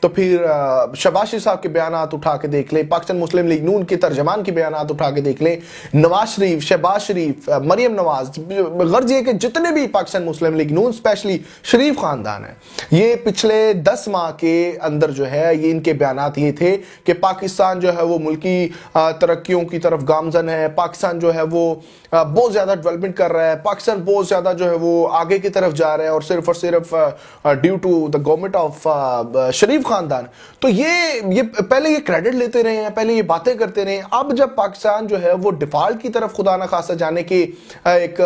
تو پھر شہباز شریف صاحب کے بیانات اٹھا کے دیکھ لیں, پاکستان مسلم لیگ نون کے ترجمان کے بیانات اٹھا کے دیکھ لیں, نواز شریف, شہباز شریف, مریم نواز, غرض یہ کہ جتنے بھی پاکستان مسلم لیگ نون اسپیشلی شریف خاندان ہیں, یہ پچھلے 10 ماہ کے اندر جو ہے یہ ان کے بیانات یہ تھے کہ پاکستان جو ہے وہ ملکی ترقیوں کی طرف گامزن ہے, پاکستان جو ہے وہ بہت زیادہ ڈیولپمنٹ کر رہا ہے, پاکستان بہت زیادہ جو ہے وہ آگے کی طرف جا رہا ہے, اور صرف due to the government of Sharif خاندان. تو یہ پہلے یہ کریڈٹ لیتے رہے ہیں, پہلے یہ باتیں کرتے رہے ہیں. اب جب پاکستان جو ہے وہ ڈیفالٹ کی طرف خدا نہ خواستہ جانے کے ایک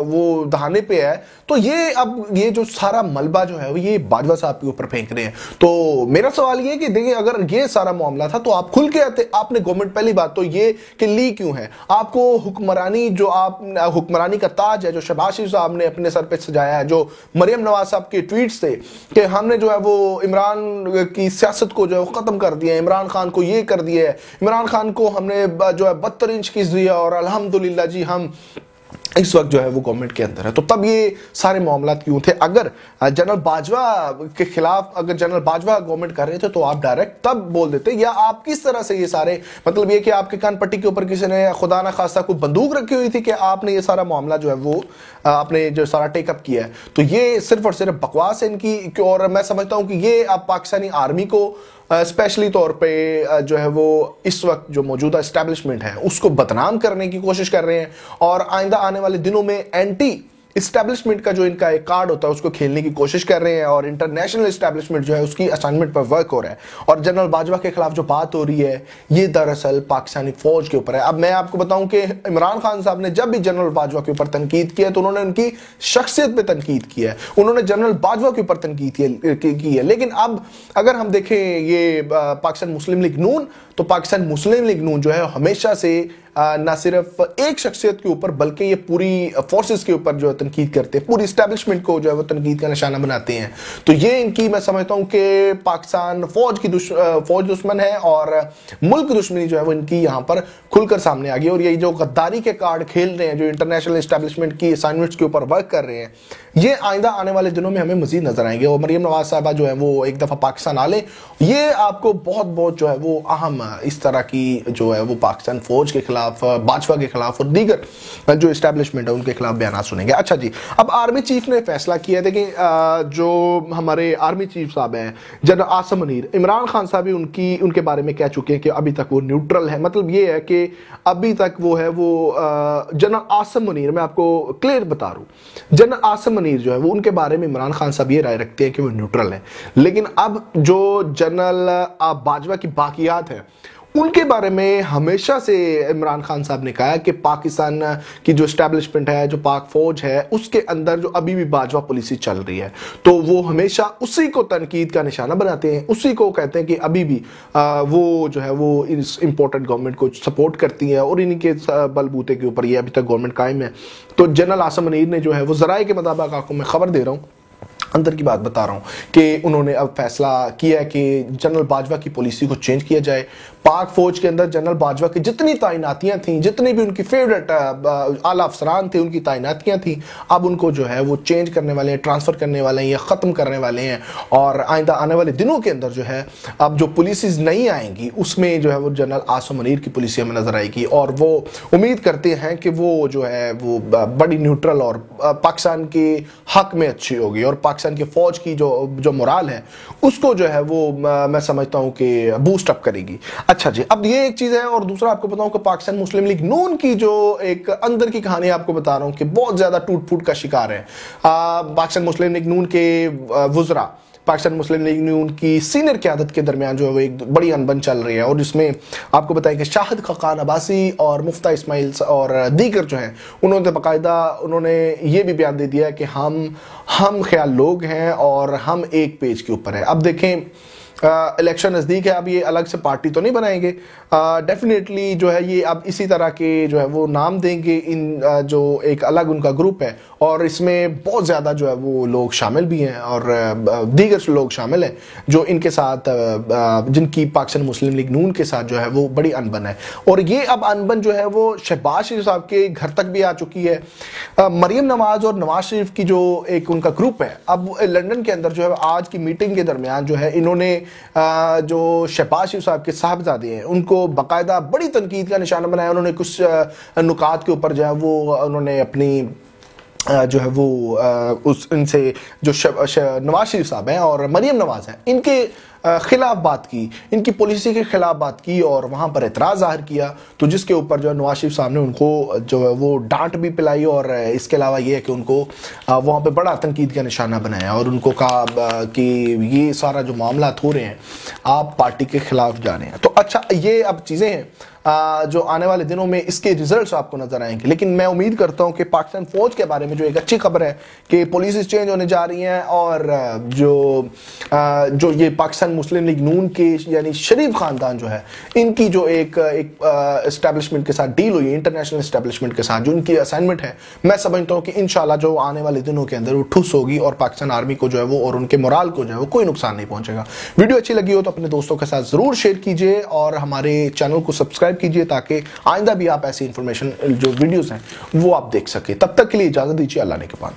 وہ دہانے پہ ہے, تو یہ جو سارا ملبہ جو ہے وہ یہ باجوہ صاحب کے اوپر پھینک رہے ہیں. تو میرا سوال یہ کہ دیکھیں, اگر یہ سارا معاملہ تھا تو آپ کھل کے آتے, آپ نے گورنمنٹ, پہلی بات تو یہ کہ لی کیوں ہے آپ کو حکمرانی, جو آپ حکمرانی کا تاج ہے جو شہباز شریف صاحب نے اپنے سر پہ سجایا ہے, جو مریم نواز صاحب کے ٹویٹس تھے کہ ہم نے جو ہے وہ عمران کی سیاست کو جو ہے ختم کر دیا ہے, عمران خان کو یہ کر دیا ہے, عمران خان کو ہم نے جو ہے 72 انچ کی دیا, اور الحمدللہ جی ہم اس وقت جو ہے وہ گورنمنٹ کے اندر ہے. تو تب یہ سارے معاملات کیوں تھے؟ اگر جنرل باجوہ کے خلاف, اگر جنرل باجوہ گورنمنٹ کر رہے تھے تو آپ ڈائریکٹ تب بول دیتے, یا آپ کس طرح سے یہ سارے, مطلب یہ کہ آپ کے کان پٹی کے اوپر کسی نے خدا نہ خواستہ کوئی بندوق رکھی ہوئی تھی کہ آپ نے یہ سارا معاملہ جو ہے وہ آپ نے جو سارا ٹیک اپ کیا ہے؟ تو یہ صرف اور صرف بکواس ہے ان کی, اور میں سمجھتا ہوں کہ یہ اب پاکستانی آرمی کو اسپیشلی طور پہ جو ہے وہ اس وقت جو موجودہ اسٹیبلشمنٹ ہے اس کو بدنام کرنے کی کوشش کر رہے ہیں, اور آئندہ آنے والے دنوں میں اینٹی اسٹیبلشمنٹ کا جو ان کا ایک کارڈ ہوتا ہے اس کو کھیلنے کی کوشش کر رہے ہیں, اور انٹرنیشنل اسٹیبلشمنٹ جو ہے اس کی اسائنمنٹ پر ورک ہو رہا ہے. اور جنرل باجوہ کے خلاف جو بات ہو رہی ہے یہ دراصل پاکستانی فوج کے اوپر ہے. اب میں آپ کو بتاؤں کہ عمران خان صاحب نے جب بھی جنرل باجوہ کے اوپر تنقید کیا تو انہوں نے ان کی شخصیت پہ تنقید کیا ہے, انہوں نے جنرل باجوہ کے اوپر تنقید کی ہے. لیکن اب اگر ہم دیکھیں یہ پاکستان مسلم لیگ نون, تو پاکستان مسلم لیگ نون جو ہے ہمیشہ سے نہ صرف ایک شخصیت کے اوپر بلکہ یہ پوری فورسز کے اوپر جو ہے تنقید کرتے ہیں, پوری اسٹیبلشمنٹ کو جو ہے وہ تنقید کا نشانہ بناتے ہیں. تو یہ ان کی, میں سمجھتا ہوں کہ پاکستان فوج دشمن ہے, اور ملک دشمنی جو ہے وہ ان کی یہاں پر کھل کر سامنے آ گئی. اور یہ جو غداری کے کارڈ کھیل رہے ہیں, جو انٹرنیشنل اسٹیبلشمنٹ کی اسائنمنٹس کے اوپر ورک کر رہے ہیں, یہ آئندہ آنے والے دنوں میں ہمیں مزید نظر آئیں گے. اور مریم نواز صاحبہ جو ہے وہ ایک دفعہ پاکستان آ لیں, یہ آپ کو بہت جو ہے وہ اہم اس طرح کی جو ہے وہ پاکستان فوج کے خلاف, باجوہ کے خلاف اور دیگر جو اسٹیبلشمنٹ ہے ان کے خلاف بیانات سنیں گے. اچھا جی, اب آرمی چیف نے فیصلہ کیا ہے. دیکھیں جو ہمارے آرمی چیف صاحب ہیں جنرل عاصم منیر, عمران خان صاحب ان کے بارے میں کہہ چکے ہیں کہ ابھی تک وہ نیوٹرل ہے. مطلب یہ ہے کہ ابھی تک وہ ہے وہ جنرل عاصم منیر, میں آپ کو کلیئر بتا رہا ہوں, جنرل عاصم منیر جو ہے وہ ان کے بارے میں عمران خان صاحب یہ رائے رکھتے ہیں کہ وہ نیوٹرل ہے. لیکن اب جو جنرل باجوہ کی باقیات ہیں ان کے بارے میں ہمیشہ سے عمران خان صاحب نے کہا ہے کہ پاکستان کی جو اسٹیبلشمنٹ ہے, جو پاک فوج ہے, اس کے اندر جو ابھی بھی باجوہ پالیسی چل رہی ہے تو وہ ہمیشہ اسی کو تنقید کا نشانہ بناتے ہیں, اسی کو کہتے ہیں کہ ابھی بھی وہ جو ہے وہ اس امپورٹنٹ گورنمنٹ کو سپورٹ کرتی ہے, اور انہی کے بلبوتے کے اوپر یہ ابھی تک گورنمنٹ قائم ہے. تو جنرل عاصم منیر نے جو ہے وہ ذرائع کے مطابق آپ کو میں خبر دے رہا ہوں, اندر کی بات بتا رہا ہوں کہ انہوں نے اب فیصلہ کیا ہے کہ جنرل باجوہ کی پالیسی کو چینج کیا جائے. پاک فوج کے اندر جنرل باجوہ کی جتنی تعیناتیاں تھیں, جتنے بھی ان کی فیوریٹ اعلیٰ افسران تھے, ان کی تعیناتیاں تھیں, اب ان کو جو ہے وہ چینج کرنے والے ہیں, ٹرانسفر کرنے والے ہیں یا ختم کرنے والے ہیں. اور آئندہ آنے والے دنوں کے اندر جو ہے اب جو پالیسیز نہیں آئیں گی اس میں جو ہے وہ جنرل عاصم منیر کی پالیسی ہمیں نظر آئے گی, اور وہ امید کرتے ہیں کہ وہ جو ہے وہ بڑی نیوٹرل اور پاکستان کے حق میں اچھی ہوگی, اور پاکستان کی فوج کی جو مورال ہے اس کو جو ہے وہ میں سمجھتا ہوں کہ بوسٹ اپ کرے گی. اچھا جی, اب یہ ایک چیز ہے, اور دوسرا آپ کو بتاؤں کہ پاکستان مسلم لیگ نون کی جو ایک اندر کی کہانی آپ کو بتا رہا ہوں کہ بہت زیادہ ٹوٹ پھوٹ کا شکار ہے. پاکستان مسلم لیگ نون کے وزراء, پاکستان مسلم لیگ نون کی سینئر قیادت کے درمیان جو ہے وہ ایک بڑی انبن چل رہی ہے, اور جس میں آپ کو بتائیں کہ شاہد خاقان عباسی اور مفتہ اسماعیل اور دیگر جو ہیں انہوں نے باقاعدہ انہوں نے یہ بھی بیان دے دیا ہے کہ ہم خیال لوگ ہیں اور ہم ایک پیج کے اوپر ہیں. اب دیکھیں الیکشن نزدیک ہے, اب یہ الگ سے پارٹی تو نہیں بنائیں گے, ڈیفینیٹلی جو ہے یہ اب اسی طرح کے جو ہے وہ نام دیں گے, ان جو ایک الگ ان کا گروپ ہے, اور اس میں بہت زیادہ جو ہے وہ لوگ شامل بھی ہیں, اور دیگر لوگ شامل ہیں جو ان کے ساتھ, جن کی پاکستان مسلم لیگ نون کے ساتھ جو ہے وہ بڑی انبن ہے. اور یہ اب انبن جو ہے وہ شہباز شریف صاحب کے گھر تک بھی آ چکی ہے. مریم نواز اور نواز شریف کی جو ایک ان کا گروپ ہے, اب لندن کے اندر جو ہے آج کی میٹنگ کے درمیان جو ہے انہوں نے جو شہباز شریف صاحب کے صاحبزادے ہیں ان کو باقاعدہ بڑی تنقید کا نشانہ بنایا. انہوں نے کچھ نکات کے اوپر جو ہے وہ انہوں نے اپنی جو ہے وہ ان سے جو نواز شریف صاحب ہیں اور مریم نواز ہیں ان کے خلاف بات کی, ان کی پالیسی کے خلاف بات کی اور وہاں پر اعتراض ظاہر کیا. تو جس کے اوپر جو ہے نواز شریف صاحب نے ان کو جو ہے وہ ڈانٹ بھی پلائی اور اس کے علاوہ یہ ہے کہ ان کو وہاں پہ بڑا تنقید کا نشانہ بنایا اور ان کو کہا کہ یہ سارا جو معاملات ہو رہے ہیں آپ پارٹی کے خلاف جا رہے ہیں. تو اچھا یہ اب چیزیں ہیں جو آنے والے دنوں میں اس کے ریزلٹس آپ کو نظر آئیں گے, لیکن میں امید کرتا ہوں کہ پاکستان فوج کے بارے میں جو ایک اچھی خبر ہے کہ پالیسیز چینج ہونے جا رہی ہیں اور جو یہ پاکستان مسلم لیگ نون کے یعنی شریف خاندان جو ہے ان کی جو ایک اسٹیبلشمنٹ کے ساتھ ڈیل ہوئی ہے, انٹرنیشنل اسٹیبلشمنٹ کے ساتھ جو ان کی اسائنمنٹ ہے, میں سمجھتا ہوں کہ انشاءاللہ جو آنے والے دنوں کے اندر وہ ٹھوس ہوگی اور پاکستان آرمی کو جو ہے وہ اور ان کے مورال کو جو ہے وہ کوئی نقصان نہیں پہنچے گا. ویڈیو اچھی لگی ہو تو اپنے دوستوں کے ساتھ ضرور شیئر کیجئے اور ہمارے چینل کو سبسکرائب کیجئے تاکہ آئندہ بھی آپ ایسی انفارمیشن جو ویڈیوز ہیں وہ آپ دیکھ سکیں. تب تک کے لیے اجازت دیجیے. اللہ نے کے پان.